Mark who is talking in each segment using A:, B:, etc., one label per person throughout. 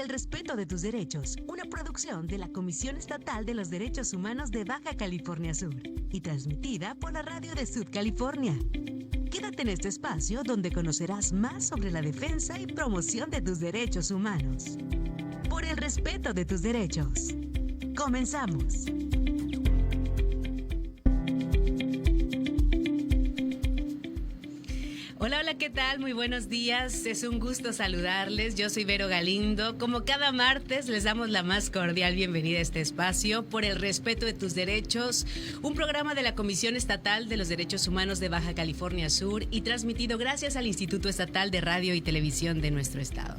A: el respeto de tus derechos, una producción de la Comisión Estatal de los Derechos Humanos de Baja California Sur y transmitida por la radio de Sud California. Quédate en este espacio donde conocerás más sobre la defensa y promoción de tus derechos humanos. Por el respeto de tus derechos. Comenzamos.
B: Hola, hola, ¿qué tal? Muy buenos días. Es un gusto saludarles. Yo soy Vero Galindo. Como cada martes, les damos la más cordial bienvenida a este espacio por el respeto de tus derechos, un programa de la Comisión Estatal de los Derechos Humanos de Baja California Sur y transmitido gracias al Instituto Estatal de Radio y Televisión de nuestro estado.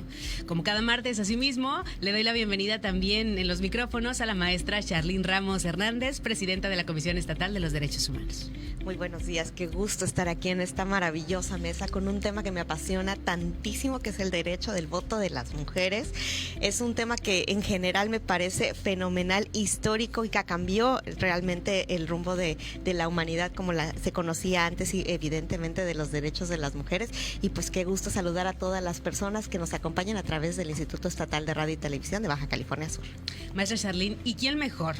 B: Como cada martes, asimismo, le doy la bienvenida también en los micrófonos a la maestra Charlín Ramos Hernández, presidenta de la Comisión Estatal de los Derechos Humanos.
C: Muy buenos días, qué gusto estar aquí en esta maravillosa mesa con un tema que me apasiona tantísimo, que es el derecho del voto de las mujeres. Es un tema que en general me parece fenomenal, histórico y que cambió realmente el rumbo de la humanidad como se conocía antes y evidentemente de los derechos de las mujeres. Y pues qué gusto saludar a todas las personas que nos acompañan a través del Instituto Estatal de Radio y Televisión de Baja California Sur.
B: Maestra Charlín, ¿y quién mejor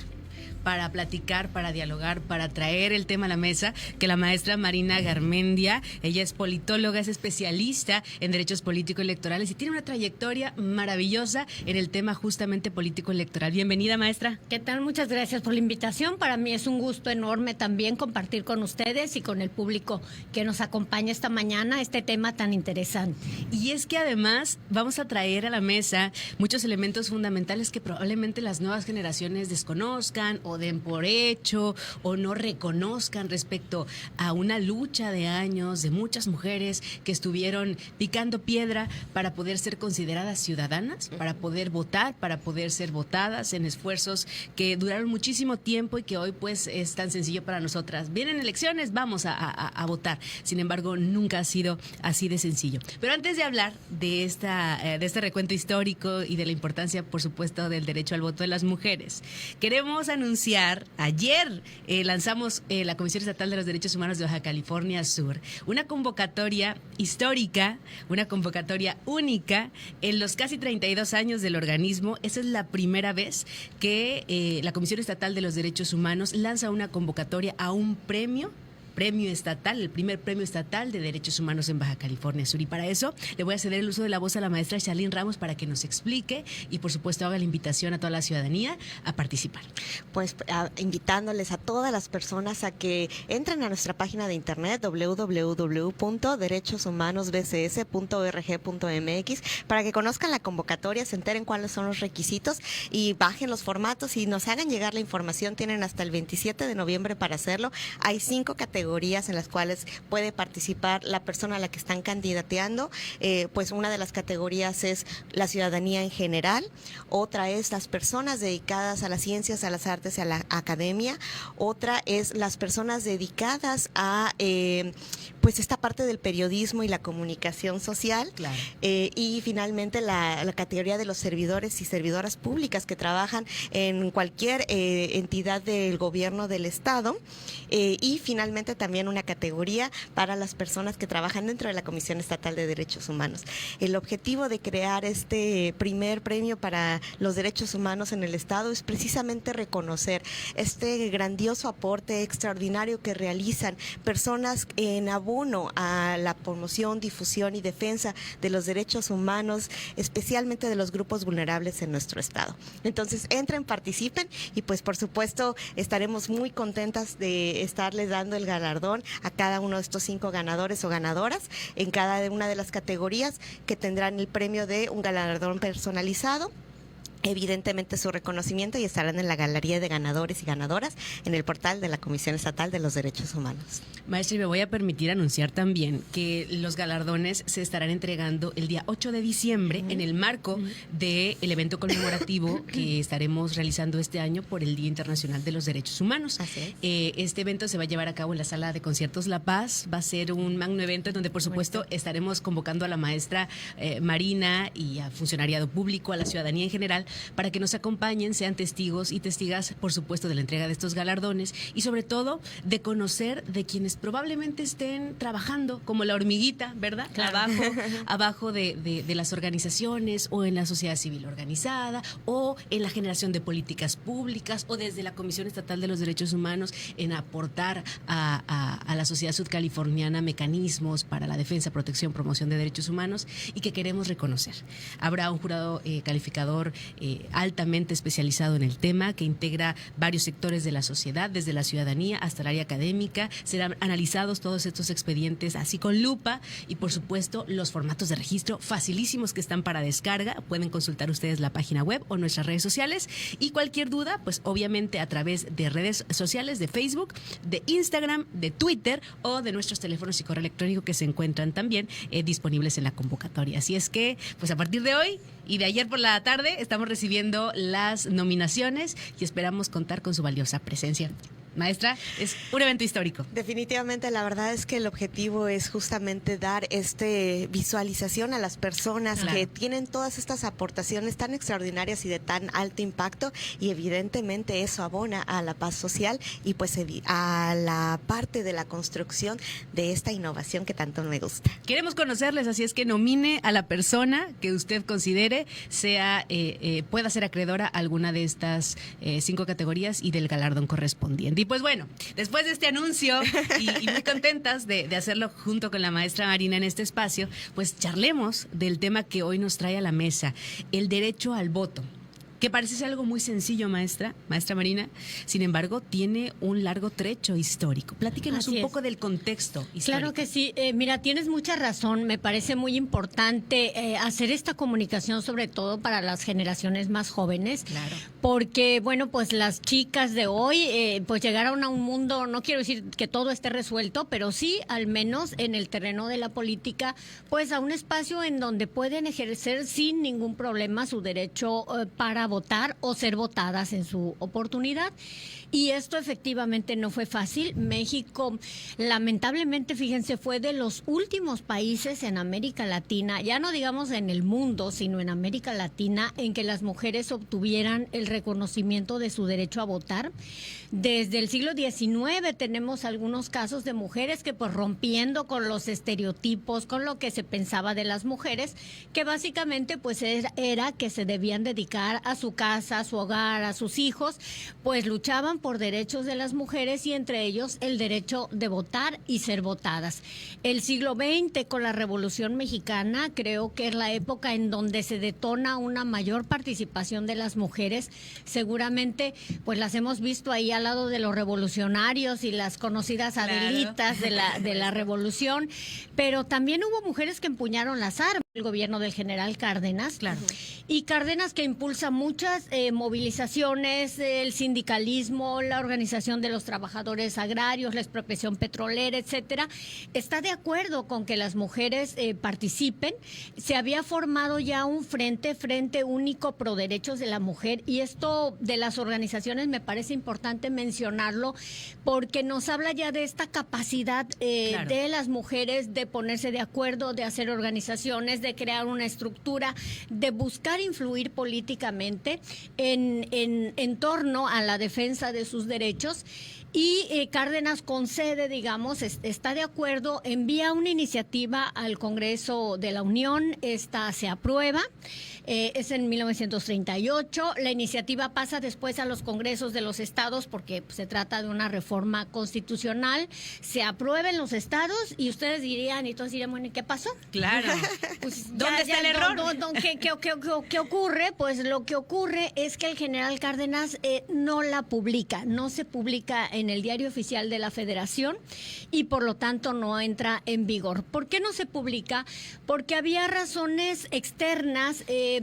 B: para platicar, para dialogar, para traer el tema a la mesa que la maestra Marina Garmendia? Ella es politóloga, es especialista en derechos político-electorales y tiene una trayectoria maravillosa en el tema justamente político-electoral. Bienvenida, maestra.
D: ¿Qué tal? Muchas gracias por la invitación. Para mí es un gusto enorme también compartir con ustedes y con el público que nos acompaña esta mañana este tema tan interesante.
B: Y es que además vamos a traer a la mesa muchos elementos fundamentales que probablemente las nuevas generaciones desconozcan o den por hecho o no reconozcan respecto a una lucha de años de muchas mujeres que estuvieron picando piedra para poder ser consideradas ciudadanas, para poder votar, para poder ser votadas en esfuerzos que duraron muchísimo tiempo y que hoy pues es tan sencillo para nosotras. Vienen elecciones, vamos a votar. Sin embargo, nunca ha sido así de sencillo. Pero antes de hablar de este recuento histórico y de la importancia, por supuesto, del derecho al voto de las mujeres, queremos anunciar, ayer lanzamos la Comisión Estatal de los Derechos Humanos de Baja California Sur, una convocatoria histórica, una convocatoria única en los casi 32 años del organismo. Esa es la primera vez que la Comisión Estatal de los Derechos Humanos lanza una convocatoria a un premio estatal, el primer premio estatal de derechos humanos en Baja California Sur. Y para eso le voy a ceder el uso de la voz a la maestra Charlín Ramos para que nos explique y por supuesto haga la invitación a toda la ciudadanía a participar.
C: Pues invitándoles a todas las personas a que entren a nuestra página de internet www.derechoshumanosbcs.org.mx para que conozcan la convocatoria, se enteren cuáles son los requisitos y bajen los formatos y nos hagan llegar la información. Tienen hasta el 27 de noviembre para hacerlo. Hay 5 categorías en las cuales puede participar la persona a la que están candidateando. Pues una de las categorías es la ciudadanía en general, otra es las personas dedicadas a las ciencias, a las artes y a la academia, otra es las personas dedicadas a pues esta parte del periodismo y la comunicación social.
B: Claro.
C: Y finalmente la categoría de los servidores y servidoras públicas que trabajan en cualquier entidad del gobierno del estado, y finalmente también una categoría para las personas que trabajan dentro de la Comisión Estatal de Derechos Humanos. El objetivo de crear este primer premio para los derechos humanos en el estado es precisamente reconocer este grandioso aporte extraordinario que realizan personas en abono a la promoción, difusión y defensa de los derechos humanos, especialmente de los grupos vulnerables en nuestro estado. Entonces, entren, participen y pues por supuesto estaremos muy contentas de estarles dando el galardón a cada uno de estos 5 ganadores o ganadoras en cada una de las categorías, que tendrán el premio de un galardón personalizado, evidentemente su reconocimiento, y estarán en la galería de ganadores y ganadoras en el portal de la Comisión Estatal de los Derechos Humanos.
B: Maestra, y me voy a permitir anunciar también que los galardones se estarán entregando el día 8 de diciembre en el marco del evento conmemorativo que estaremos realizando este año por el Día Internacional de los Derechos Humanos.
C: Así es.
B: Este evento se va a llevar a cabo en la Sala de Conciertos La Paz. Va a ser un magno evento en donde, por supuesto, estaremos convocando a la maestra Marina y a funcionariado público, a la ciudadanía en general, para que nos acompañen, sean testigos y testigas, por supuesto, de la entrega de estos galardones y sobre todo de conocer de quienes probablemente estén trabajando como la hormiguita, ¿verdad?
D: Claro.
B: Abajo de las organizaciones o en la sociedad civil organizada o en la generación de políticas públicas o desde la Comisión Estatal de los Derechos Humanos en aportar a la sociedad sudcaliforniana mecanismos para la defensa, protección, promoción de derechos humanos y que queremos reconocer. Habrá un jurado calificador altamente especializado en el tema que integra varios sectores de la sociedad, desde la ciudadanía hasta el área académica. Serán analizados todos estos expedientes así con lupa y por supuesto los formatos de registro facilísimos que están para descarga. Pueden consultar ustedes la página web o nuestras redes sociales y cualquier duda, pues obviamente a través de redes sociales, de Facebook, de Instagram, de Twitter o de nuestros teléfonos y correo electrónico que se encuentran también disponibles en la convocatoria. Así es que, pues a partir de hoy y de ayer por la tarde estamos recibiendo las nominaciones y esperamos contar con su valiosa presencia. Maestra, es un evento histórico.
C: Definitivamente, la verdad es que el objetivo es justamente dar visualización a las personas que tienen todas estas aportaciones tan extraordinarias y de tan alto impacto, y evidentemente eso abona a la paz social y pues a la parte de la construcción de esta innovación que tanto me gusta.
B: Queremos conocerles, así es que nomine a la persona que usted considere pueda ser acreedora a alguna de estas 5 categorías y del galardón correspondiente. Y pues bueno, después de este anuncio y muy contentas de hacerlo junto con la maestra Marina en este espacio, pues charlemos del tema que hoy nos trae a la mesa, el derecho al voto. Que parece ser algo muy sencillo, maestra Marina, sin embargo, tiene un largo trecho histórico. Platíquenos un poco del contexto histórico.
D: Claro que sí. Mira, tienes mucha razón. Me parece muy importante hacer esta comunicación, sobre todo para las generaciones más jóvenes.
B: Claro.
D: Porque, bueno, pues las chicas de hoy, pues llegaron a un mundo, no quiero decir que todo esté resuelto, pero sí, al menos en el terreno de la política, pues a un espacio en donde pueden ejercer sin ningún problema su derecho para votar o ser votadas en su oportunidad. Y esto efectivamente no fue fácil. México, lamentablemente, fíjense, fue de los últimos países en América Latina, ya no digamos en el mundo, sino en América Latina, en que las mujeres obtuvieran el reconocimiento de su derecho a votar. Desde el siglo XIX tenemos algunos casos de mujeres que, pues, rompiendo con los estereotipos, con lo que se pensaba de las mujeres, que básicamente pues era que se debían dedicar a su casa, a su hogar, a sus hijos, pues luchaban por derechos de las mujeres y entre ellos el derecho de votar y ser votadas. El siglo XX con la Revolución Mexicana creo que es la época en donde se detona una mayor participación de las mujeres. Seguramente pues las hemos visto ahí al lado de los revolucionarios y las conocidas Adelitas de la revolución, pero también hubo mujeres que empuñaron las armas. El gobierno del general Cárdenas.
B: Claro.
D: Y Cárdenas, que impulsa muchas movilizaciones, el sindicalismo, la organización de los trabajadores agrarios, la expropiación petrolera, etcétera, está de acuerdo con que las mujeres participen. Se había formado ya un frente único pro derechos de la mujer, y esto de las organizaciones me parece importante mencionarlo porque nos habla ya de esta capacidad de las mujeres de ponerse de acuerdo, de hacer organizaciones, de crear una estructura, de buscar influir políticamente en torno a la defensa de sus derechos. Y Cárdenas concede, digamos, está de acuerdo, envía una iniciativa al Congreso de la Unión, esta se aprueba, es en 1938, la iniciativa pasa después a los congresos de los estados porque pues, se trata de una reforma constitucional, se aprueba en los estados y ustedes dirían, y todos dirían, bueno, ¿y qué pasó?
B: Claro.
D: Pues,
B: ¿Dónde está el error?
D: ¿Qué ocurre? Pues lo que ocurre es que el general Cárdenas no la publica, no se publica en el Diario Oficial de la Federación y por lo tanto no entra en vigor. ¿Por qué no se publica? Porque había razones externas e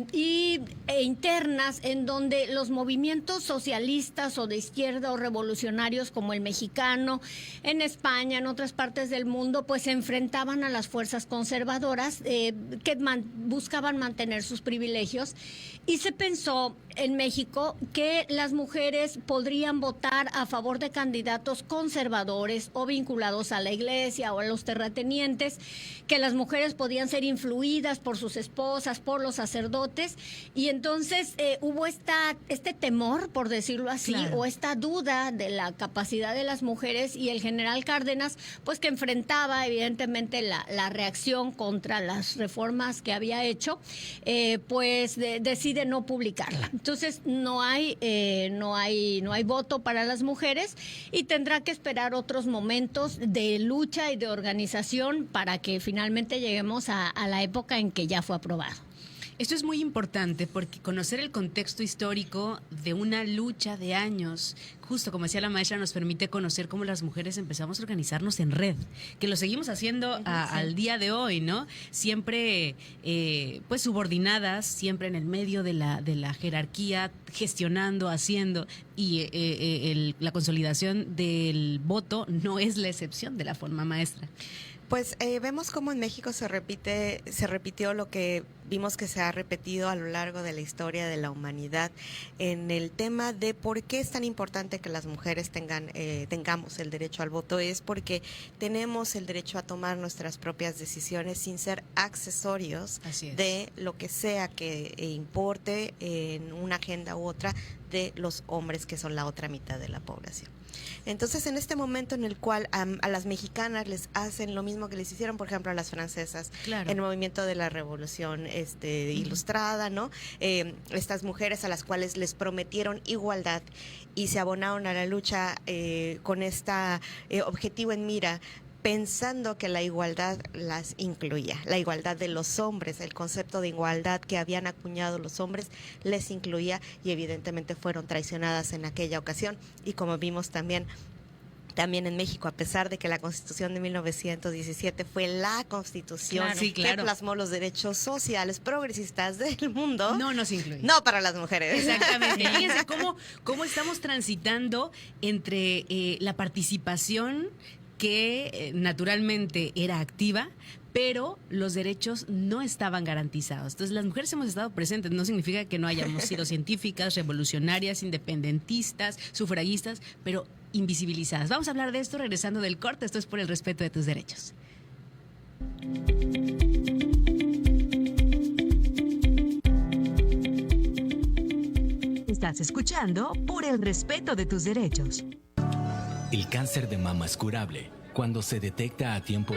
D: internas en donde los movimientos socialistas o de izquierda o revolucionarios como el mexicano, en España, en otras partes del mundo, pues se enfrentaban a las fuerzas conservadoras que buscaban mantener sus privilegios, y se pensó en México que las mujeres podrían votar a favor de candidatos conservadores o vinculados a la iglesia o a los terratenientes, que las mujeres podían ser influidas por sus esposas, por los sacerdotes, y entonces hubo este temor, por decirlo así,
B: Claro.
D: o esta duda de la capacidad de las mujeres, y el general Cárdenas, pues que enfrentaba evidentemente la reacción contra las reformas que había hecho, pues decide no publicarla. Entonces no hay voto para las mujeres y tendrá que esperar otros momentos de lucha y de organización para que finalmente lleguemos a la época en que ya fue aprobado.
B: Esto es muy importante porque conocer el contexto histórico de una lucha de años, justo como decía la maestra, nos permite conocer cómo las mujeres empezamos a organizarnos en red, que lo seguimos haciendo al día de hoy, ¿no? Siempre pues subordinadas, siempre en el medio de la jerarquía, gestionando, haciendo, y la consolidación del voto no es la excepción de la forma maestra.
C: Pues vemos cómo en México se repitió lo que vimos que se ha repetido a lo largo de la historia de la humanidad en el tema de por qué es tan importante que las mujeres tengamos el derecho al voto. Es porque tenemos el derecho a tomar nuestras propias decisiones sin ser accesorios de lo que sea que importe en una agenda u otra de los hombres, que son la otra mitad de la población. Entonces, en este momento en el cual a las mexicanas les hacen lo mismo que les hicieron, por ejemplo, a las francesas,
B: Claro.
C: en el movimiento de la Revolución Ilustrada, ¿no? Estas mujeres a las cuales les prometieron igualdad y se abonaron a la lucha con este objetivo en mira, pensando que la igualdad las incluía, la igualdad de los hombres, el concepto de igualdad que habían acuñado los hombres les incluía, y evidentemente fueron traicionadas en aquella ocasión. Y como vimos también en México, a pesar de que la Constitución de 1917 fue la Constitución que plasmó los derechos sociales progresistas del mundo,
B: no nos incluye.
C: No para las mujeres.
B: Exactamente. Fíjense cómo estamos transitando entre la participación que naturalmente era activa, pero los derechos no estaban garantizados. Entonces, las mujeres hemos estado presentes, no significa que no hayamos sido científicas, revolucionarias, independentistas, sufragistas, pero invisibilizadas. Vamos a hablar de esto regresando del corte. Esto es Por el respeto de tus derechos.
A: Estás escuchando Por el respeto de tus derechos.
E: El cáncer de mama es curable cuando se detecta a tiempo.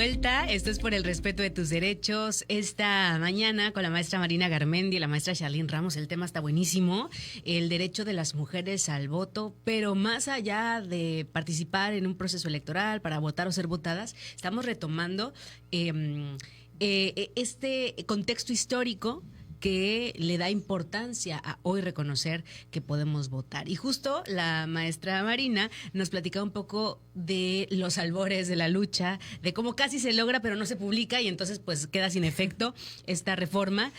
B: vuelta. Esto es Por el Respeto de tus Derechos. Esta mañana con la maestra Marina Garmendi y la maestra Charlene Ramos. El tema está buenísimo. El derecho de las mujeres al voto. Pero más allá de participar en un proceso electoral para votar o ser votadas, estamos retomando este contexto histórico que le da importancia a hoy reconocer que podemos votar. Y justo la maestra Marina nos platicaba un poco de los albores de la lucha, de cómo casi se logra pero no se publica y entonces pues queda sin efecto esta reforma.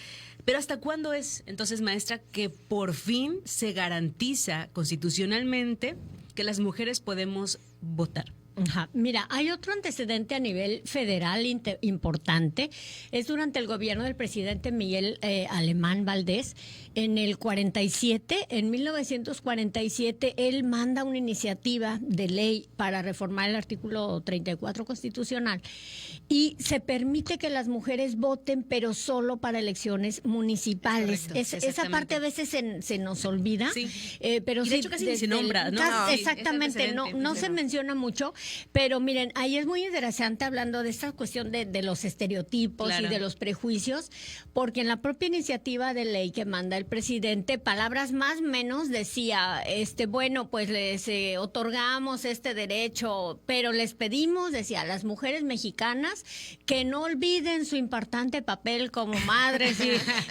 B: Pero ¿hasta cuándo es, entonces, maestra, que por fin se garantiza constitucionalmente que las mujeres podemos votar?
D: Ajá. Mira, hay otro antecedente a nivel federal importante. Es durante el gobierno del presidente Miguel Alemán Valdés. En el 47, en 1947, él manda una iniciativa de ley para reformar el artículo 34 constitucional y se permite que las mujeres voten, pero solo para elecciones municipales. Esa parte a veces se nos olvida.
B: Sí.
D: Pero
B: y de hecho casi ni se nombra, ¿no?
D: Exactamente, no se menciona mucho. Pero miren, ahí es muy interesante hablando de esta cuestión de los estereotipos, claro, y de los prejuicios, porque en la propia iniciativa de ley que manda el presidente, palabras más o menos decía, bueno, pues les otorgamos este derecho, pero les pedimos, decía, a las mujeres mexicanas que no olviden su importante papel como madres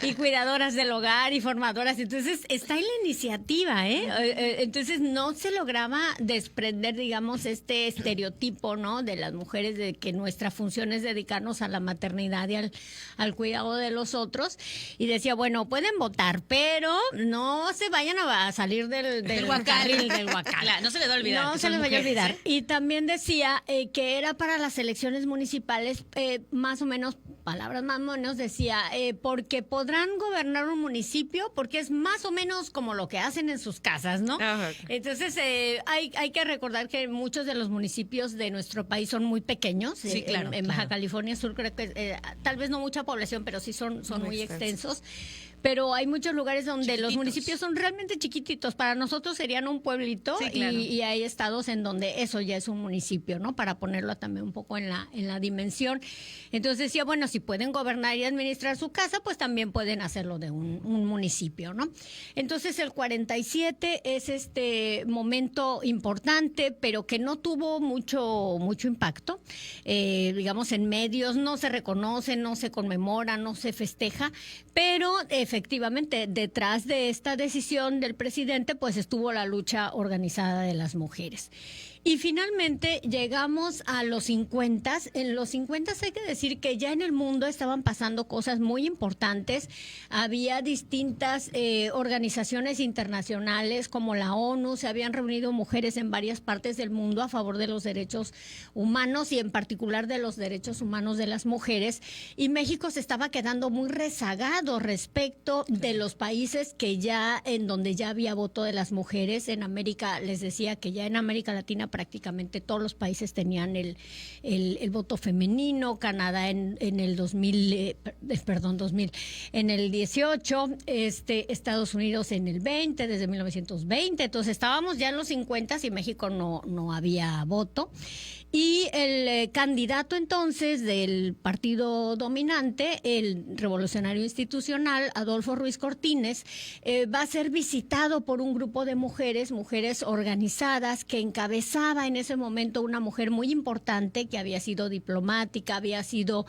D: y cuidadoras del hogar y formadoras. Entonces, está en la iniciativa, entonces no se lograba desprender, digamos, este estereotipo, ¿no?, de las mujeres, de que nuestra función es dedicarnos a la maternidad y al cuidado de los otros. Y decía, bueno, pueden votar, pero no se vayan a salir del carril del huacal.
B: Claro, no se les va a olvidar.
D: No se les vaya a olvidar. Y también decía que era para las elecciones municipales, más o menos, palabras más o menos, decía, porque podrán gobernar un municipio, porque es más o menos como lo que hacen en sus casas, ¿no? Ajá. Entonces, hay que recordar que muchos de los municipios de nuestro país son muy pequeños.
B: Sí, claro.
D: En Baja California Sur creo que tal vez no mucha población, pero sí son muy extensos. Pero hay muchos lugares donde chiquititos, los municipios son realmente chiquititos. Para nosotros serían un pueblito, sí, claro, y hay estados en donde eso ya es un municipio, ¿no? Para ponerlo también un poco en la dimensión. Entonces decía, bueno, si pueden gobernar y administrar su casa, pues también pueden hacerlo de un municipio, ¿no? Entonces el 47 es este momento importante, pero que no tuvo mucho impacto. Digamos, en medios no se reconoce, no se conmemora, no se festeja, pero efectivamente, detrás de esta decisión del presidente, pues estuvo la lucha organizada de las mujeres. Y finalmente llegamos a los 50. En los 50 hay que decir que ya en el mundo estaban pasando cosas muy importantes. Había distintas organizaciones internacionales como la ONU, se habían reunido mujeres en varias partes del mundo a favor de los derechos humanos y en particular de los derechos humanos de las mujeres. Y México se estaba quedando muy rezagado respecto de los países en donde ya había voto de las mujeres. En América, les decía que ya en América Latina prácticamente todos los países tenían el voto femenino. Canadá en el 2000, en el 18, Estados Unidos en el 20, desde 1920. Entonces estábamos ya en los 50 y México no había voto. Y el candidato entonces del partido dominante, el Revolucionario Institucional, Adolfo Ruiz Cortines, va a ser visitado por un grupo de mujeres organizadas, que encabezaba en ese momento una mujer muy importante que había sido diplomática, había sido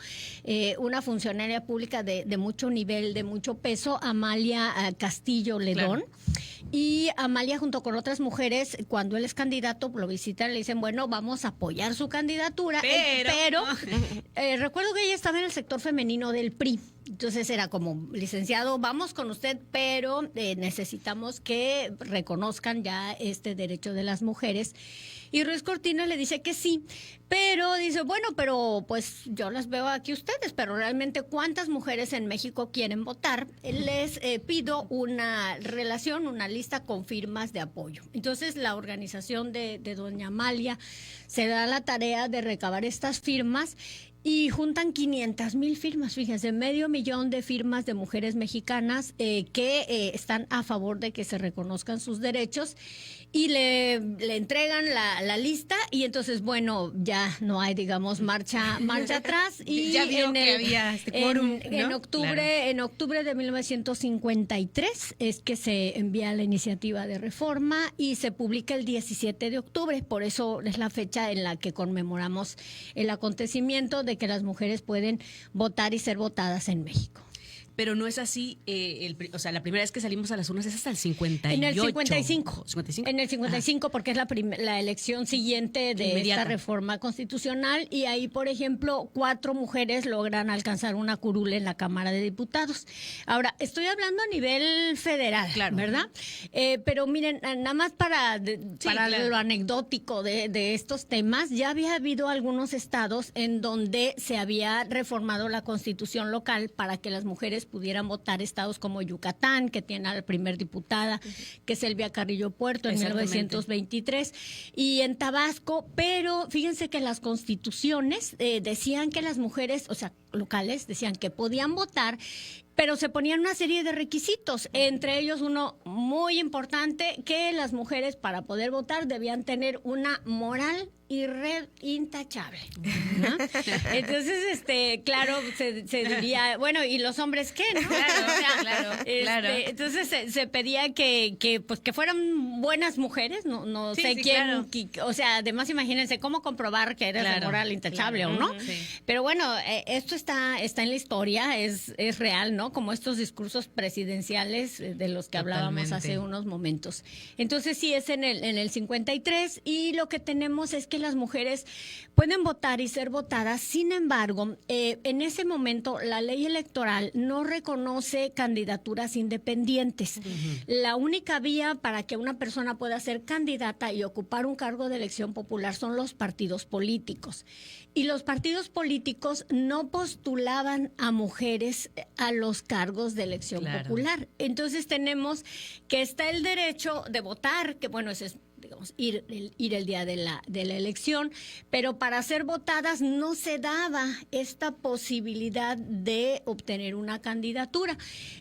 D: una funcionaria pública de mucho nivel, de mucho peso, Amalia Castillo Ledón. Claro. Y Amalia, junto con otras mujeres, cuando él es candidato, lo visitan y le dicen, bueno, vamos a apoyar su candidatura, pero recuerdo que ella estaba en el sector femenino del PRI. Entonces era como, licenciado, vamos con usted, pero necesitamos que reconozcan ya este derecho de las mujeres. Y Ruiz Cortines le dice que sí, pero dice, bueno, pero pues yo las veo aquí ustedes, pero realmente ¿cuántas mujeres en México quieren votar? Les pido una lista con firmas de apoyo. Entonces la organización de doña Amalia se da la tarea de recabar estas firmas. y juntan 500,000 firmas, fíjense, 500,000 de firmas de mujeres mexicanas que están a favor de que se reconozcan sus derechos y le entregan la lista y entonces, bueno, ya no hay, digamos, marcha atrás. Y
B: ya vio que había este quórum, ¿no?
D: en octubre de 1953 es que se envía la iniciativa de reforma y se publica el 17 de octubre, por eso es la fecha en la que conmemoramos el acontecimiento de que las mujeres pueden votar y ser votadas en México.
B: Pero no es así, o sea, la primera vez que salimos a las urnas es hasta el 58.
D: En el 55. En el 55, porque es la elección siguiente de esta reforma constitucional. Y ahí, por ejemplo, 4 mujeres logran alcanzar una curul en la Cámara de Diputados. Ahora, estoy hablando a nivel federal, claro, ¿verdad? Pero miren, nada más para claro, lo anecdótico de estos temas, ya había habido algunos estados en donde se había reformado la constitución local para que las mujeres pudieran votar, estados como Yucatán, que tiene a la primer diputada, que es Elvia Carrillo Puerto, en 1923, y en Tabasco, pero fíjense que las constituciones decían que las mujeres, o sea, locales, decían que podían votar, pero se ponían una serie de requisitos, entre ellos uno muy importante, que las mujeres para poder votar debían tener una moral intachable, ¿no? Entonces, claro, se diría, bueno, ¿y los hombres qué, no?
B: Claro.
D: Entonces se pedía que fueran buenas mujeres, no sé quién, claro. O sea, además imagínense cómo comprobar que eres de moral intachable o no. Sí. Pero bueno, esto está en la historia, es real, ¿no? Como estos discursos presidenciales de los que hablábamos hace unos momentos. Entonces sí, es en el 53 y lo que tenemos es que las mujeres pueden votar y ser votadas. Sin embargo, en ese momento la ley electoral no reconoce candidaturas independientes. La única vía para que una persona pueda ser candidata y ocupar un cargo de elección popular son los partidos políticos. Y los partidos políticos no postulaban a mujeres a los cargos de elección popular. Entonces tenemos que está el derecho de votar, que bueno, ese es, digamos, ir el día de la elección, pero para ser votadas no se daba esta posibilidad de obtener una candidatura.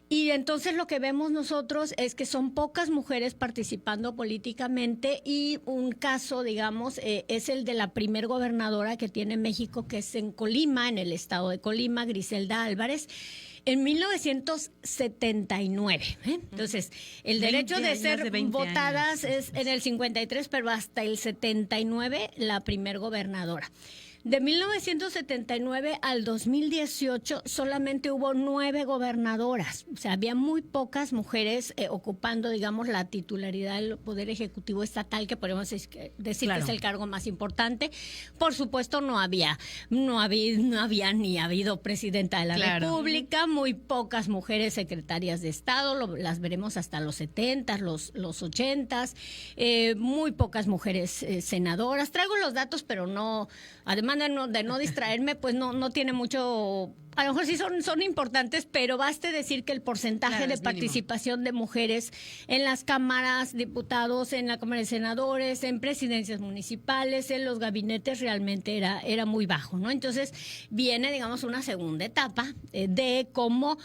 D: Y entonces lo que vemos nosotros es que son pocas mujeres participando políticamente y un caso, digamos, es el de la primer gobernadora que tiene México, que es en Colima, en el estado de Colima, Griselda Álvarez, en 1979. Entonces, el derecho de ser votadas es en el 53, pero hasta el 79 la primer gobernadora. De 1979 al 2018 solamente hubo 9 gobernadoras, o sea, había muy pocas mujeres ocupando, digamos, la titularidad del Poder Ejecutivo Estatal, que podemos decir que es el cargo más importante. Por supuesto, no había ni habido presidenta de la República, muy pocas mujeres secretarias de Estado, las veremos hasta los 70, los 80, muy pocas mujeres senadoras. Traigo los datos, pero no, además de no distraerme, pues no tiene mucho, a lo mejor sí son importantes, pero baste decir que el porcentaje de participación de mujeres en las cámaras, diputados, en la Cámara de Senadores, en presidencias municipales, en los gabinetes, realmente era muy bajo, ¿no? Entonces viene, digamos, una segunda etapa de cómo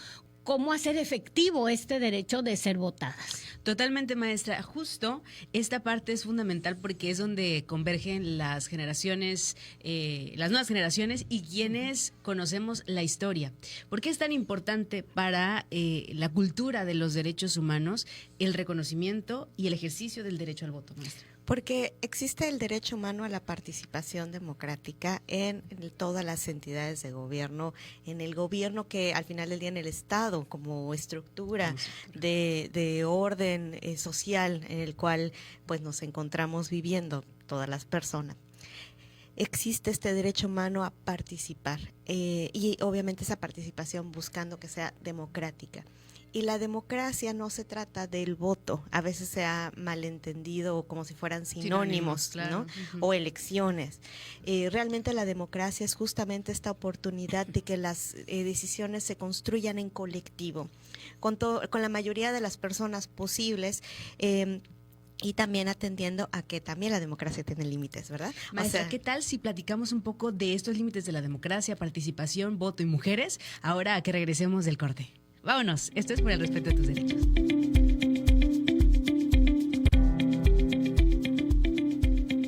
D: hacer efectivo este derecho de ser votadas.
B: Totalmente, maestra. Justo esta parte es fundamental porque es donde convergen las generaciones, las nuevas generaciones y quienes conocemos la historia. ¿Por qué es tan importante para la cultura de los derechos humanos el reconocimiento y el ejercicio del derecho al voto, maestra?
C: Porque existe el derecho humano a la participación democrática en todas las entidades de gobierno, en el gobierno que al final del día en el Estado como estructura de orden social en el cual pues nos encontramos viviendo todas las personas. Existe este derecho humano a participar y obviamente esa participación buscando que sea democrática. Y la democracia no se trata del voto, a veces se ha malentendido como si fueran sinónimos, ¿no? O elecciones. Realmente la democracia es justamente esta oportunidad de que las decisiones se construyan en colectivo, con la mayoría de las personas posibles, y también atendiendo a que también la democracia tiene límites, ¿verdad?
B: Maestra, ¿qué tal si platicamos un poco de estos límites de la democracia, participación, voto y mujeres, ahora a que regresemos del corte? Vámonos, esto es Por el Respeto de tus Derechos.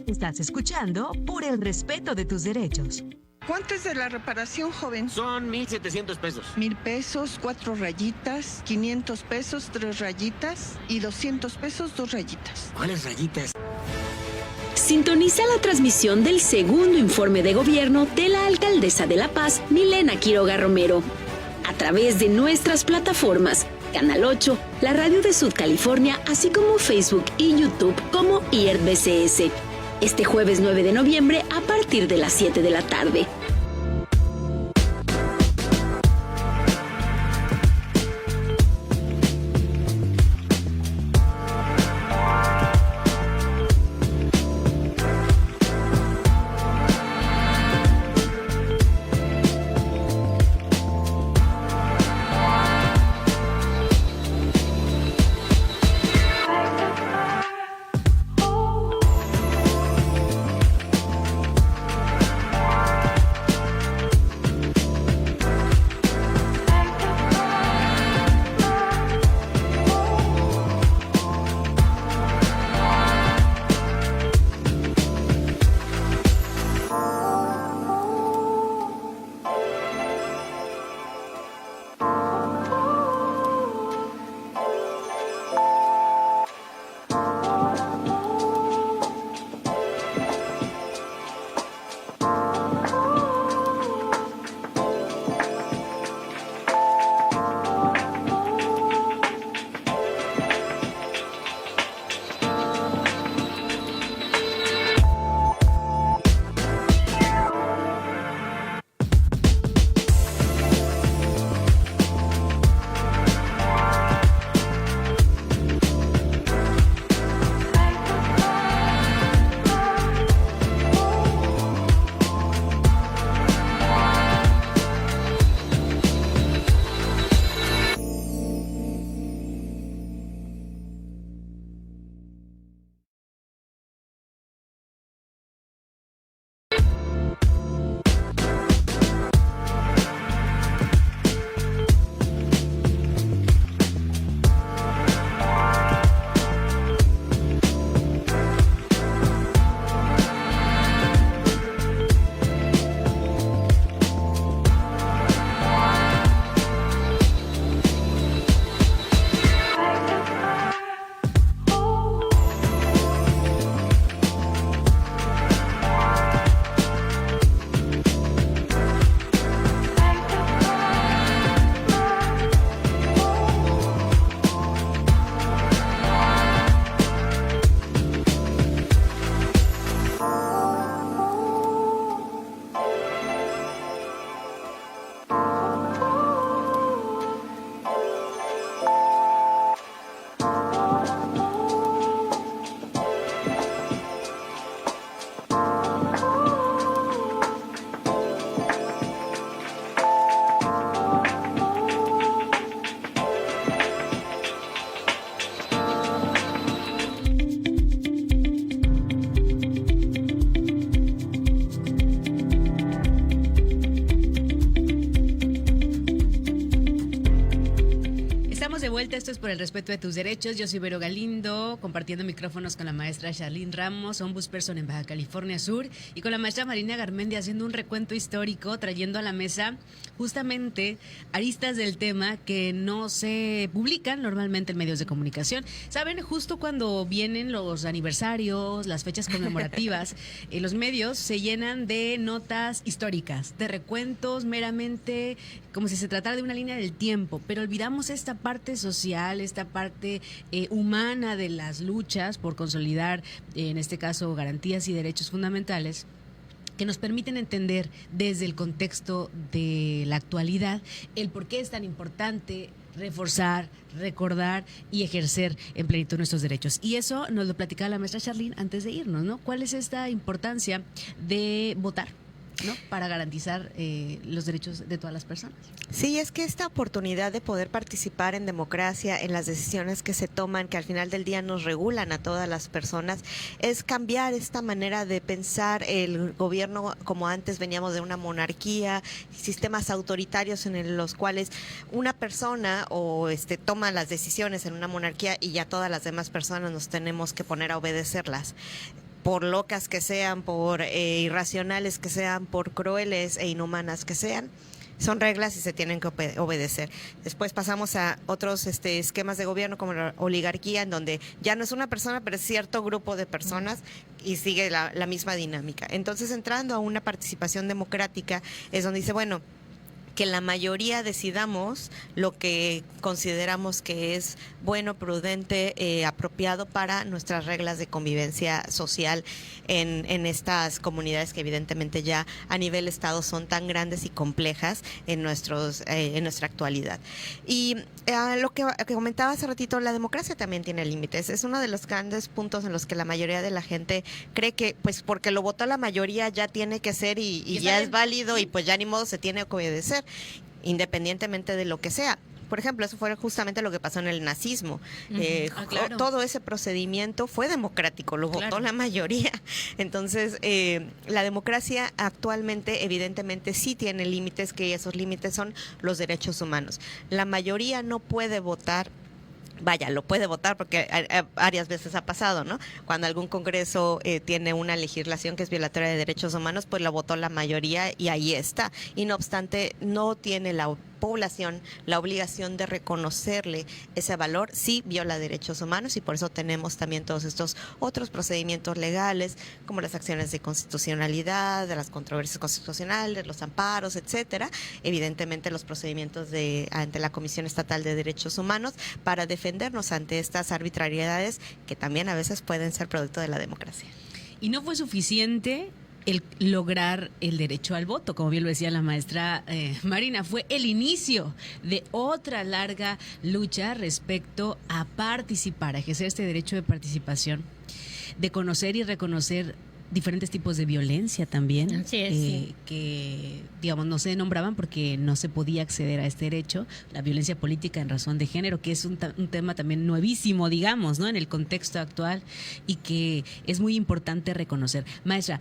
A: Estás escuchando Por el Respeto de tus Derechos.
F: ¿Cuánto es de la reparación, joven?
G: Son 1,700 pesos.
F: 1,000 pesos, 4 rayitas, 500 pesos, 3 rayitas y 200 pesos, 2 rayitas.
G: ¿Cuáles rayitas?
H: Sintoniza la transmisión del segundo informe de gobierno de la alcaldesa de La Paz, Milena Quiroga Romero, a través de nuestras plataformas, Canal 8, la radio de Sud California, así como Facebook y YouTube como IERTBCS. Este jueves 9 de noviembre a partir de las 7 de la tarde.
B: vuelta, esto es Por el Respeto de tus Derechos. Yo soy Vero Galindo, compartiendo micrófonos con la maestra Charlene Ramos, ombudsperson en Baja California Sur, y con la maestra Marina Garmendi haciendo un recuento histórico, trayendo a la mesa justamente aristas del tema que no se publican normalmente en medios de comunicación. Saben, justo cuando vienen los aniversarios, las fechas conmemorativas, los medios se llenan de notas históricas, de recuentos meramente como si se tratara de una línea del tiempo, pero olvidamos esta parte social, esta parte humana de las luchas por consolidar, en este caso, garantías y derechos fundamentales que nos permiten entender desde el contexto de la actualidad el por qué es tan importante reforzar, recordar y ejercer en plenitud nuestros derechos. Y eso nos lo platicaba la maestra Charlene antes de irnos, ¿no? ¿Cuál es esta importancia de votar? ¿no? Para garantizar los derechos de todas las personas.
C: Sí, es que esta oportunidad de poder participar en democracia, en las decisiones que se toman, que al final del día nos regulan a todas las personas, es cambiar esta manera de pensar el gobierno como antes veníamos de una monarquía, sistemas autoritarios en los cuales una persona toma las decisiones en una monarquía y ya todas las demás personas nos tenemos que poner a obedecerlas. Por locas que sean, por irracionales que sean, por crueles e inhumanas que sean, son reglas y se tienen que obedecer. Después pasamos a otros esquemas de gobierno como la oligarquía, en donde ya no es una persona, pero es cierto grupo de personas y sigue la misma dinámica. Entonces, entrando a una participación democrática, es donde dice, bueno, que la mayoría decidamos lo que consideramos que es bueno, prudente, apropiado para nuestras reglas de convivencia social en estas comunidades que evidentemente ya a nivel Estado son tan grandes y complejas en nuestra actualidad. Y lo que comentaba hace ratito, la democracia también tiene límites. Es uno de los grandes puntos en los que la mayoría de la gente cree que pues porque lo votó la mayoría ya tiene que ser y ya es válido y pues ya ni modo se tiene que obedecer, independientemente de lo que sea. Por ejemplo, eso fue justamente lo que pasó en el nazismo.
B: Claro.
C: Todo ese procedimiento fue democrático, lo votó la mayoría. Entonces, la democracia actualmente evidentemente sí tiene límites, que esos límites son los derechos humanos. La mayoría no puede votar. Vaya, lo puede votar porque varias veces ha pasado, ¿no? Cuando algún congreso tiene una legislación que es violatoria de derechos humanos, pues la votó la mayoría y ahí está. Y no obstante, no tiene la población la obligación de reconocerle ese valor, sí viola derechos humanos y por eso tenemos también todos estos otros procedimientos legales como las acciones de constitucionalidad, de las controversias constitucionales, los amparos, etcétera, evidentemente los procedimientos ante la Comisión Estatal de Derechos Humanos para defendernos ante estas arbitrariedades que también a veces pueden ser producto de la democracia.
B: Y no fue suficiente el lograr el derecho al voto, como bien lo decía la maestra Marina, fue el inicio de otra larga lucha respecto a participar, a ejercer este derecho de participación, de conocer y reconocer diferentes tipos de violencia también.
D: Así es, sí.
B: Que, digamos, no se nombraban porque no se podía acceder a este derecho, la violencia política en razón de género, que es un tema también nuevísimo, digamos, ¿no? En el contexto actual y que es muy importante reconocer. Maestra,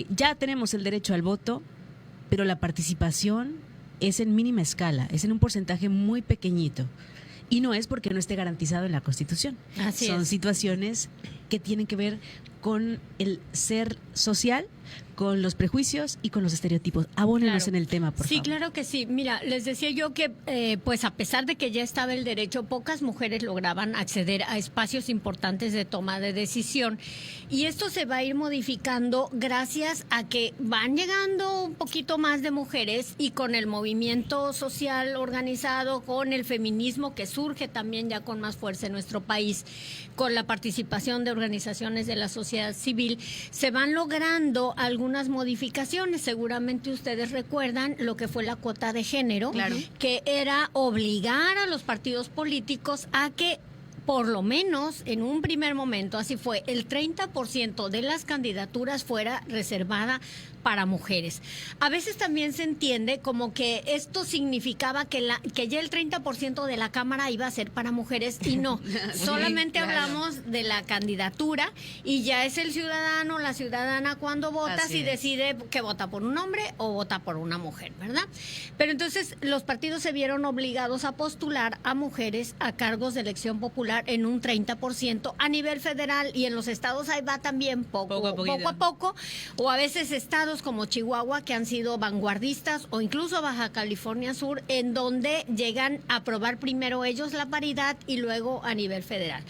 B: ya tenemos el derecho al voto, pero la participación es en mínima escala, es en un porcentaje muy pequeñito. Y no es porque no esté garantizado en la Constitución. Son situaciones que tienen que ver con el ser social, con los prejuicios y con los estereotipos. Abónenos en el tema, por favor.
D: Sí, claro que sí. Mira, les decía yo que pues a pesar de que ya estaba el derecho, pocas mujeres lograban acceder a espacios importantes de toma de decisión. Y esto se va a ir modificando gracias a que van llegando un poquito más de mujeres y con el movimiento social organizado, con el feminismo que surge también ya con más fuerza en nuestro país, con la participación de organizaciones de la sociedad civil, se van logrando algunas modificaciones. Seguramente ustedes recuerdan lo que fue la cuota de género,
B: claro,
D: que era obligar a los partidos políticos a que por lo menos en un primer momento, así fue, el 30% de las candidaturas fuera reservada para mujeres. A veces también se entiende como que esto significaba que ya el 30% de la Cámara iba a ser para mujeres y no. Solamente hablamos de la candidatura y ya es el ciudadano, la ciudadana cuando vota si decide que vota por un hombre o vota por una mujer, ¿verdad? Pero entonces los partidos se vieron obligados a postular a mujeres a cargos de elección popular en un 30% a nivel federal y en los estados ahí va también poco a poco, o a veces estados como Chihuahua que han sido vanguardistas o incluso Baja California Sur en donde llegan a aprobar primero ellos la paridad y luego a nivel federal.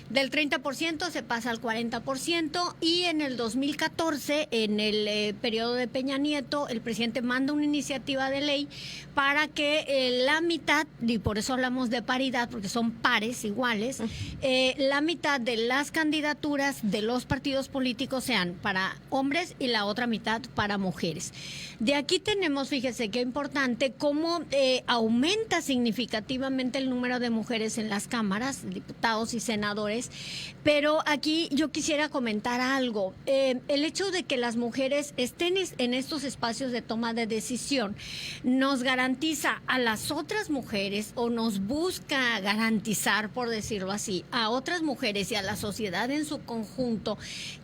D: Del 30% se pasa al 40% y en el 2014, en el periodo de Peña Nieto, el presidente manda una iniciativa de ley para que la mitad, y por eso hablamos de paridad porque son pares iguales, mujeres, la mitad de las candidaturas de los partidos políticos sean para hombres y la otra mitad para mujeres. De aquí tenemos, fíjese qué importante, cómo aumenta significativamente el número de mujeres en las cámaras, diputados y senadores, pero aquí yo quisiera comentar algo. El hecho de que las mujeres estén en estos espacios de toma de decisión nos garantiza a las otras mujeres, o nos busca garantizar, por decirlo así, a otras mujeres y a la sociedad en su conjunto,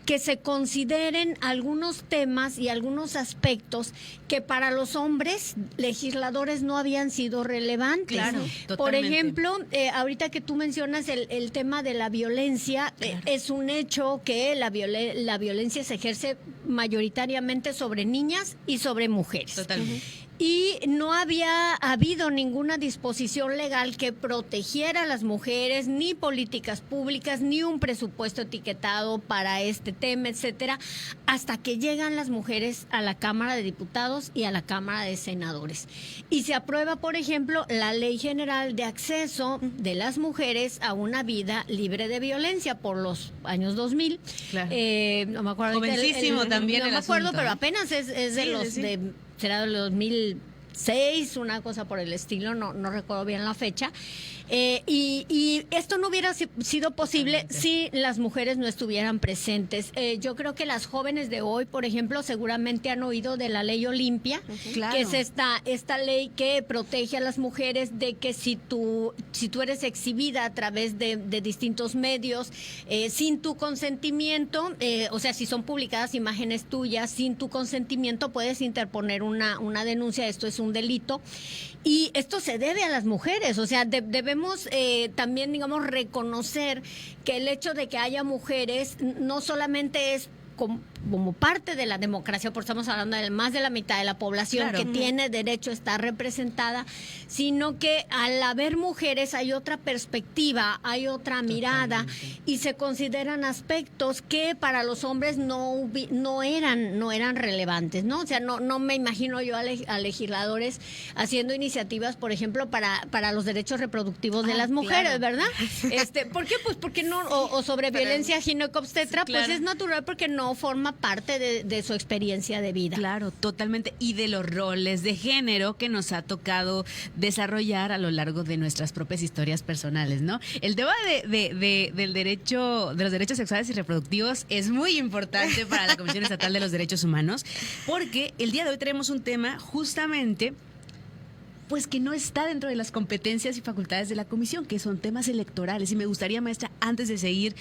D: que se consideren algunos temas y algunos aspectos que para los hombres legisladores no habían sido relevantes.
B: Claro,
D: por
B: totalmente.
D: ejemplo, ahorita que tú mencionas el tema de la violencia,
B: Claro.
D: es un hecho que la violencia se ejerce mayoritariamente sobre niñas y sobre mujeres.
B: Totalmente.
D: Y no había habido ninguna disposición legal que protegiera a las mujeres, ni políticas públicas, ni un presupuesto etiquetado para este tema, etcétera, hasta que llegan las mujeres a la Cámara de Diputados y a la Cámara de Senadores. Y se aprueba, por ejemplo, la Ley General de Acceso de las Mujeres a una vida libre de violencia por los años 2000.
B: Claro.
D: No me acuerdo.
B: Jovencísimo también
D: no
B: el
D: me acuerdo,
B: asunto,
D: pero
B: ¿eh?
D: apenas es de
B: Sí,
D: los
B: sí.
D: será del 2006, una cosa por el estilo, no recuerdo bien la fecha. Y esto no hubiera sido posible si las mujeres no estuvieran presentes. Yo creo que las jóvenes de hoy, por ejemplo, seguramente han oído de la ley Olimpia,
B: Claro.
D: que es esta ley que protege a las mujeres de que si tú eres exhibida a través de distintos medios sin tu consentimiento, o sea, si son publicadas imágenes tuyas sin tu consentimiento, puedes interponer una denuncia. Esto es un delito. Y esto se debe a las mujeres, o sea, debemos también, digamos, reconocer que el hecho de que haya mujeres no solamente es como parte de la democracia, porque estamos hablando de más de la mitad de la población
B: Claro.
D: que tiene derecho a estar representada, sino que al haber mujeres hay otra perspectiva, hay otra mirada, y se consideran aspectos que para los hombres no eran relevantes, ¿no? O sea, no me imagino yo a legisladores haciendo iniciativas, por ejemplo, para los derechos reproductivos de las mujeres,
B: claro.
D: ¿verdad? ¿Por qué? Pues porque no, o sobre violencia ginecobstetra,
B: Claro.
D: pues es natural porque no forma parte de su experiencia de vida.
B: Claro, totalmente. Y de los roles de género que nos ha tocado desarrollar a lo largo de nuestras propias historias personales, ¿no? El tema del derecho, de los derechos sexuales y reproductivos es muy importante para la Comisión Estatal de los Derechos Humanos, porque el día de hoy tenemos un tema justamente pues que no está dentro de las competencias y facultades de la comisión, que son temas electorales. Y me gustaría, maestra, antes de seguir,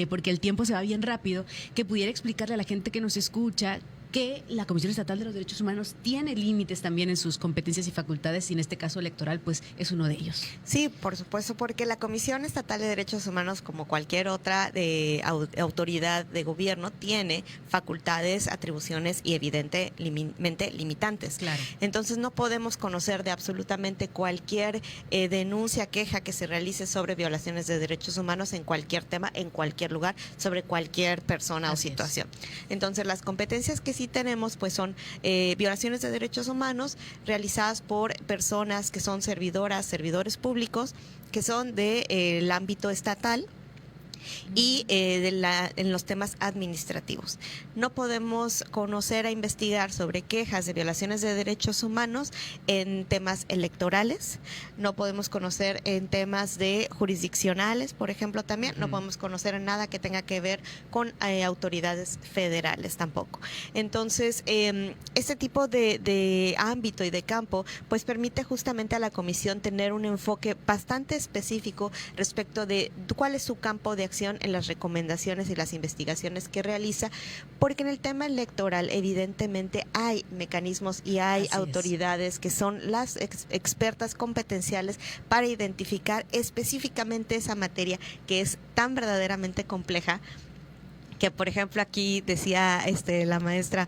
B: porque el tiempo se va bien rápido, que pudiera explicarle a la gente que nos escucha que la Comisión Estatal de los Derechos Humanos tiene límites también en sus competencias y facultades, y en este caso electoral, pues es uno de ellos.
C: Sí, por supuesto, porque la Comisión Estatal de Derechos Humanos, como cualquier otra autoridad de gobierno, tiene facultades, atribuciones y evidentemente limitantes.
B: Claro.
C: Entonces no podemos conocer de absolutamente cualquier denuncia, queja que se realice sobre violaciones de derechos humanos en cualquier tema, en cualquier lugar, sobre cualquier persona
B: Así
C: o situación. Entonces las competencias que sí tenemos pues son violaciones de derechos humanos realizadas por personas que son servidores públicos, que son del ámbito estatal y en los temas administrativos. No podemos conocer e investigar sobre quejas de violaciones de derechos humanos en temas electorales, no podemos conocer en temas de jurisdiccionales, por ejemplo, también, no podemos conocer en nada que tenga que ver con autoridades federales tampoco. Entonces, este tipo de ámbito y de campo, pues permite justamente a la comisión tener un enfoque bastante específico respecto de cuál es su campo de acción en las recomendaciones y las investigaciones que realiza, porque en el tema electoral evidentemente hay mecanismos y hay autoridades que son las expertas competenciales para identificar específicamente esa materia que es tan verdaderamente compleja, que por ejemplo aquí decía la maestra,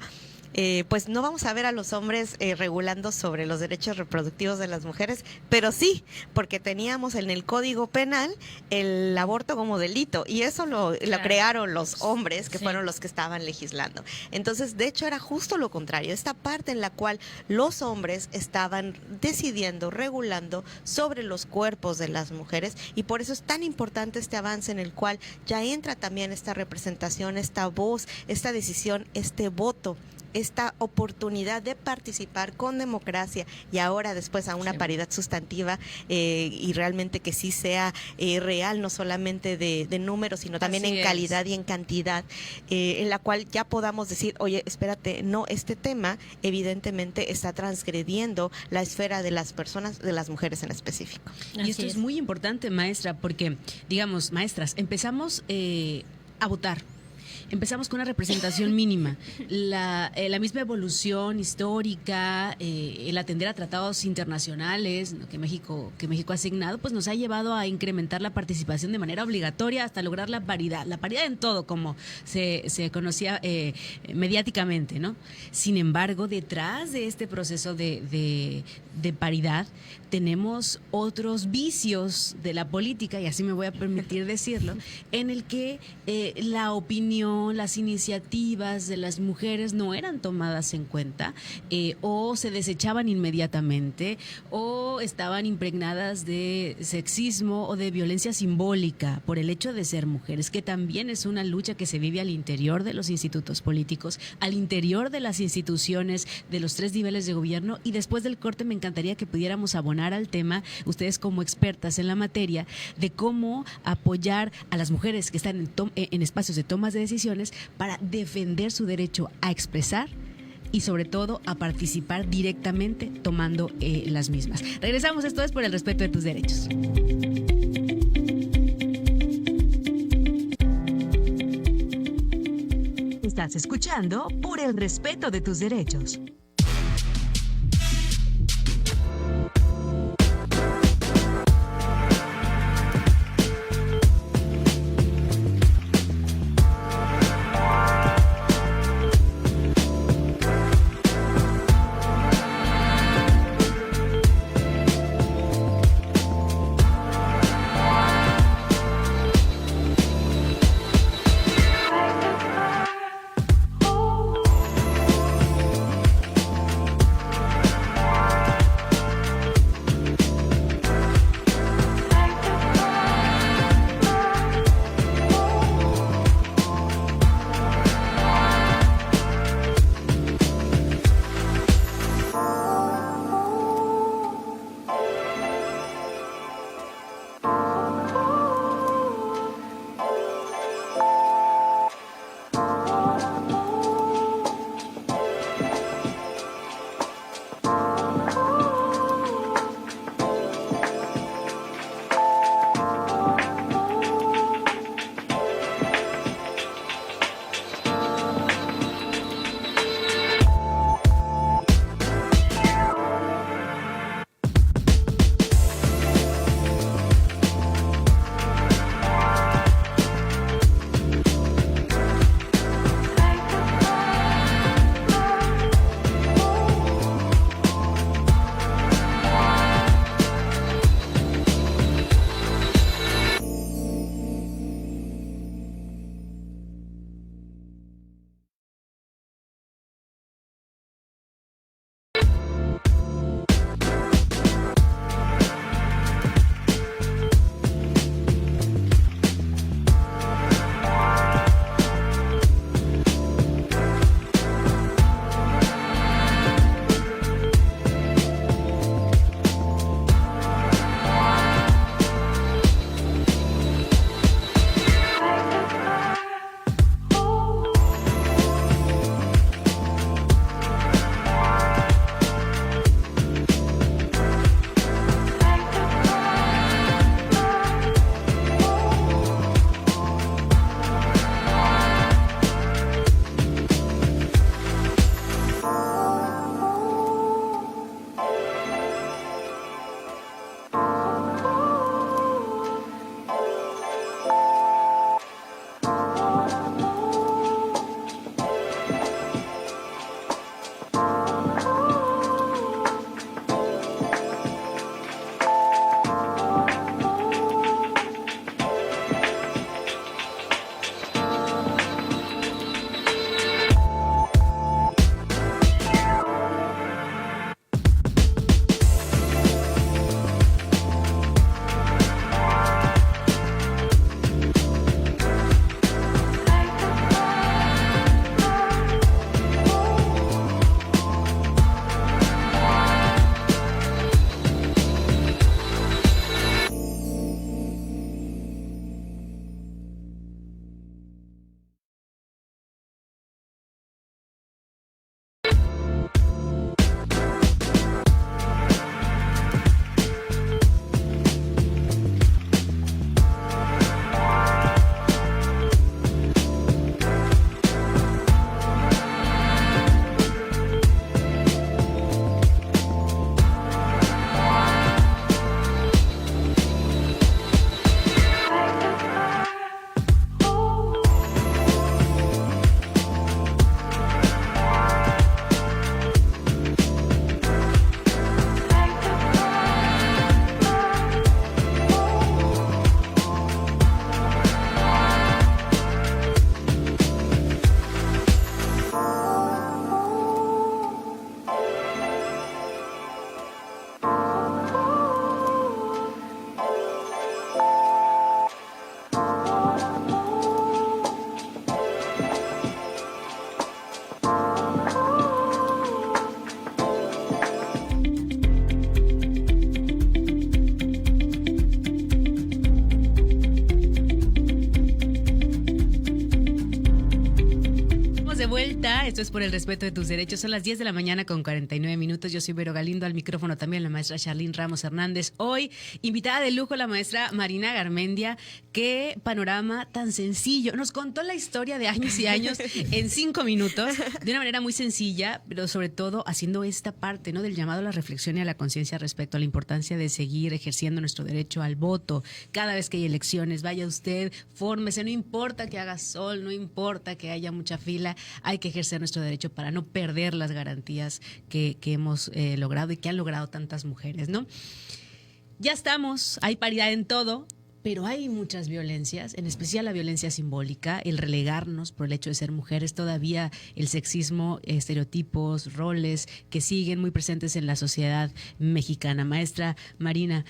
C: pues no vamos a ver a los hombres regulando sobre los derechos reproductivos de las mujeres, pero sí, porque teníamos en el Código Penal el aborto como delito, y eso lo crearon los hombres, que fueron los que estaban legislando. Entonces, de hecho, era justo lo contrario, esta parte en la cual los hombres estaban decidiendo, regulando sobre los cuerpos de las mujeres, y por eso es tan importante este avance en el cual ya entra también esta representación, esta voz, esta decisión, este voto, esta oportunidad de participar con democracia y ahora después a una paridad sustantiva y realmente que sí sea real, no solamente de números, sino también en calidad y en cantidad, en la cual ya podamos decir, oye, espérate, no, este tema evidentemente está transgrediendo la esfera de las personas, de las mujeres en específico.
B: Y esto es muy importante, maestra, porque, digamos, maestras, empezamos a votar. Empezamos con una representación mínima. La misma evolución histórica, el atender a tratados internacionales, ¿no?, que México ha asignado, pues nos ha llevado a incrementar la participación de manera obligatoria hasta lograr la paridad en todo, como se conocía mediáticamente, ¿no? Sin embargo, detrás de este proceso de paridad tenemos otros vicios de la política, y así me voy a permitir decirlo, en el que la opinión, las iniciativas de las mujeres no eran tomadas en cuenta, o se desechaban inmediatamente, o estaban impregnadas de sexismo o de violencia simbólica por el hecho de ser mujeres, que también es una lucha que se vive al interior de los institutos políticos, al interior de las instituciones de los 3 niveles de gobierno. Y después del corte me encantaría que pudiéramos abonar al tema, ustedes como expertas en la materia, de cómo apoyar a las mujeres que están en espacios de tomas de decisiones para defender su derecho a expresar y sobre todo a participar directamente tomando las mismas. Regresamos, esto es Por el Respeto de Tus Derechos.
A: Estás escuchando Por el Respeto de Tus Derechos.
B: vuelta. Esto es Por el Respeto de Tus Derechos. Son las 10 de la mañana con 49 minutos. Yo soy Vero Galindo, al micrófono también la maestra Charlyn Ramos Hernández. Hoy, invitada de lujo, la maestra Marina Garmendia. Qué panorama tan sencillo. Nos contó la historia de años y años en 5 minutos, de una manera muy sencilla, pero sobre todo haciendo esta parte, ¿no?, del llamado a la reflexión y a la conciencia respecto a la importancia de seguir ejerciendo nuestro derecho al voto. Cada vez que hay elecciones, vaya usted, fórmese, no importa que haga sol, no importa que haya mucha fila, hay que ejercer nuestro derecho para no perder las garantías que hemos logrado y que han logrado tantas mujeres, ¿no? Ya estamos, hay paridad en todo, pero hay muchas violencias, en especial la violencia simbólica, el relegarnos por el hecho de ser mujeres, todavía el sexismo, estereotipos, roles que siguen muy presentes en la sociedad mexicana. Maestra Marina,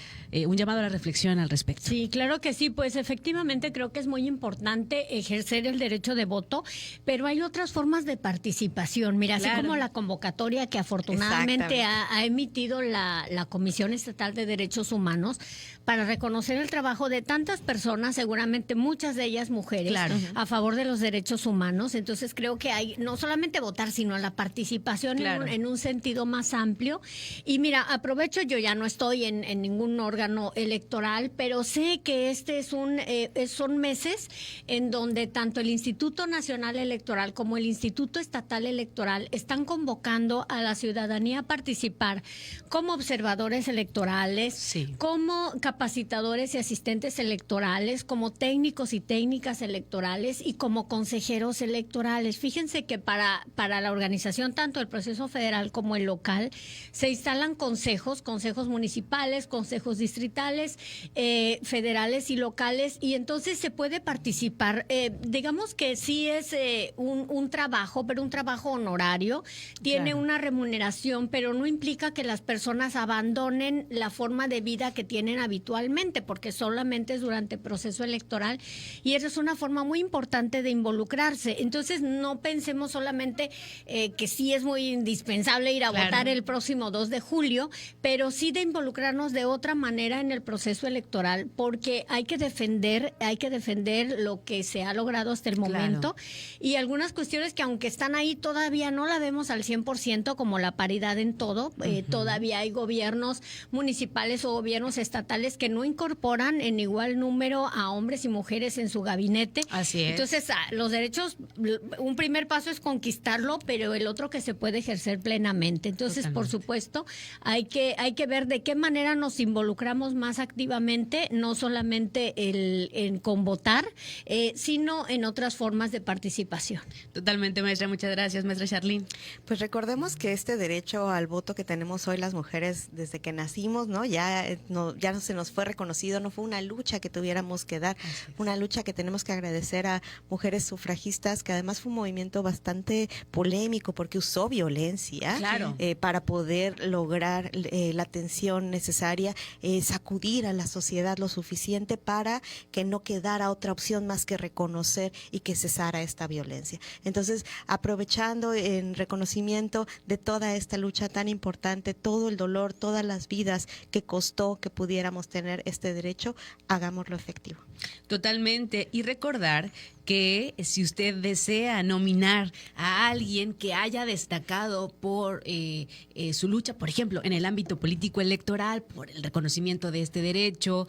B: un llamado a la reflexión al respecto.
D: Sí, claro que sí, pues efectivamente creo que es muy importante ejercer el derecho de voto, pero hay otras formas de participación. Mira,
B: Claro.
D: así como la convocatoria que afortunadamente ha emitido la Comisión Estatal de Derechos Humanos para reconocer el trabajo de tantas personas, seguramente muchas de ellas mujeres,
B: Claro.
D: a favor de los derechos humanos. Entonces creo que hay no solamente votar, sino la participación
B: Claro.
D: en un sentido más amplio. Y mira, aprovecho, yo ya no estoy en ningún órgano electoral, pero sé que son meses en donde tanto el Instituto Nacional Electoral como el Instituto Estatal Electoral están convocando a la ciudadanía a participar como observadores electorales,
B: Sí.
D: como capacitadores y asistentes electorales, como técnicos y técnicas electorales y como consejeros electorales. Fíjense que para la organización tanto del proceso federal como el local se instalan consejos municipales, consejos distritales, federales y locales, y entonces se puede participar. Digamos que sí es un trabajo, pero un trabajo honorario, tiene
B: Claro.
D: una remuneración, pero no implica que las personas abandonen la forma de vida que tienen habitualmente, porque solamente es durante el proceso electoral, y eso es una forma muy importante de involucrarse. Entonces no pensemos solamente que sí es muy indispensable ir a
B: Claro.
D: votar el próximo 2 de julio, pero sí de involucrarnos de otra manera en el proceso electoral, porque hay que defender lo que se ha logrado hasta el momento, y algunas cuestiones que aunque están ahí todavía no la vemos al 100%, como la paridad en todo. Todavía hay gobiernos municipales o gobiernos estatales que no incorporan en igual número a hombres y mujeres en su gabinete.
B: Así es.
D: Entonces, los derechos, un primer paso es conquistarlo, pero el otro que se puede ejercer plenamente. Entonces, por
B: Totalmente.
D: supuesto, hay que ver de qué manera nos involucramos más activamente, no solamente con votar, sino en otras formas de participación.
B: Totalmente, maestra. Muchas gracias, maestra Charlyn.
C: Pues recordemos que este derecho al voto que tenemos hoy las mujeres desde que nacimos, ¿no? Ya no se nos fue reconocido, no fue una lucha que tuviéramos que dar, una lucha que tenemos que agradecer a mujeres sufragistas, que además fue un movimiento bastante polémico porque usó violencia
B: Claro.
C: para poder lograr la atención necesaria, sacudir a la sociedad lo suficiente para que no quedara otra opción más que reconocer y que cesara esta violencia. Entonces, aprovechando en reconocimiento de toda esta lucha tan importante, todo el dolor, todas las vidas que costó que pudiéramos tener este derecho, hagámoslo efectivo.
B: Totalmente. Y recordar que si usted desea nominar a alguien que haya destacado por su lucha, por ejemplo, en el ámbito político electoral, por el reconocimiento de este derecho,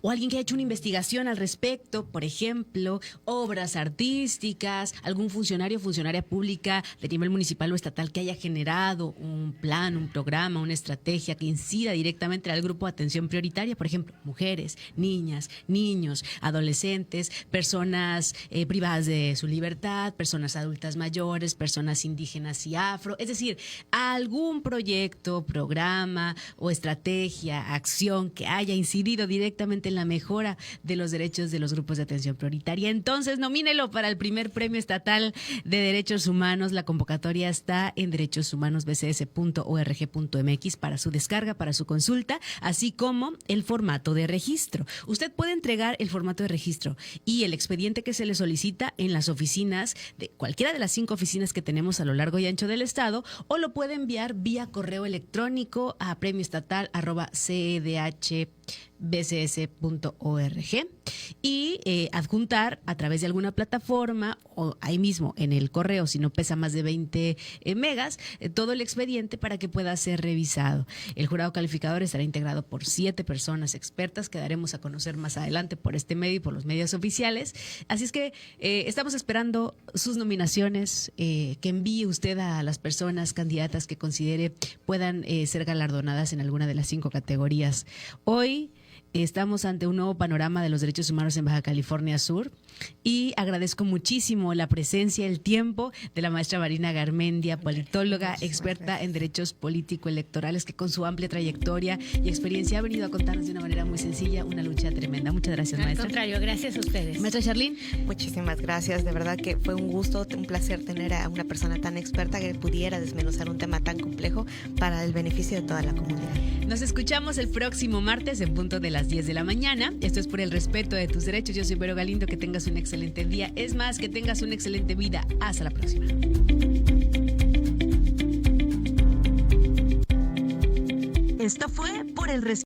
B: o alguien que haya hecho una investigación al respecto, por ejemplo, obras artísticas, algún funcionario o funcionaria pública de nivel municipal o estatal que haya generado un plan, un programa, una estrategia que incida directamente al grupo de atención prioritaria, por ejemplo, mujeres, niñas, niños, adolescentes, personas privadas de su libertad, personas adultas mayores, personas indígenas y afro, es decir, algún proyecto, programa o estrategia, acción que haya incidido directamente en la mejora de los derechos de los grupos de atención prioritaria. Entonces, nomínelo para el primer Premio Estatal de Derechos Humanos. La convocatoria está en derechoshumanosbcs.org.mx para su descarga, para su consulta, así como el formato de registro. Usted puede entregar el formato de registro y el expediente que se le solicita en las oficinas de cualquiera de las 5 oficinas que tenemos a lo largo y ancho del estado, o lo puede enviar vía correo electrónico a premioestatal@cedh y adjuntar a través de alguna plataforma o ahí mismo en el correo, si no pesa más de 20 megas, todo el expediente para que pueda ser revisado. El jurado calificador estará integrado por 7 personas expertas que daremos a conocer más adelante por este medio y por los medios oficiales. Así es que estamos esperando sus nominaciones, que envíe usted a las personas candidatas que considere puedan ser galardonadas en alguna de las 5 categorías. Hoy estamos ante un nuevo panorama de los derechos humanos en Baja California Sur y agradezco muchísimo la presencia, el tiempo de la maestra Marina Garmendia, politóloga, experta en derechos político-electorales, que con su amplia trayectoria y experiencia ha venido a contarnos de una manera muy sencilla una lucha tremenda. Muchas gracias, maestra.
D: Al contrario, gracias a ustedes.
B: Maestra Charlín.
C: Muchísimas gracias, de verdad que fue un gusto, un placer tener a una persona tan experta que pudiera desmenuzar un tema tan complejo para el beneficio de toda la comunidad.
B: Nos escuchamos el próximo martes en punto de las 10 de la mañana. Esto es Por el Respeto de Tus Derechos. Yo soy Vero Galindo. Que tengas un excelente día. Es más, que tengas una excelente vida. Hasta la próxima.
A: Esto fue Por el Respeto